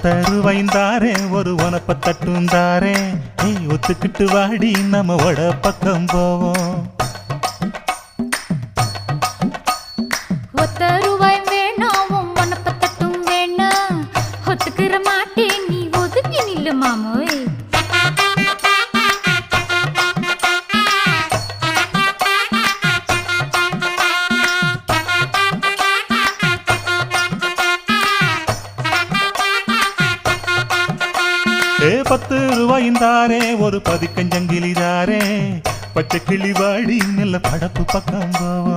10 ரூபாய்ந்தாரே ஒரு உனப்ப தட்டுந்தாரே ஒத்துக்கிட்டு வாடி நம்ம வட பக்கம் போவோம். 10 ரூபாய் வேணாம் உனப்ப தட்டும் வேணாம் ஒத்துக்கிற மாட்டேன் நீ ஒதுங்கி நில்லு மாமோய். ஏ 10 ரூபாய்ந்தாரே ஒரு பதிக்கஞ்சங்கிலிதாரே பச்சை கிளி வாடி நல்ல படப்பு பக்கம் போவோம்.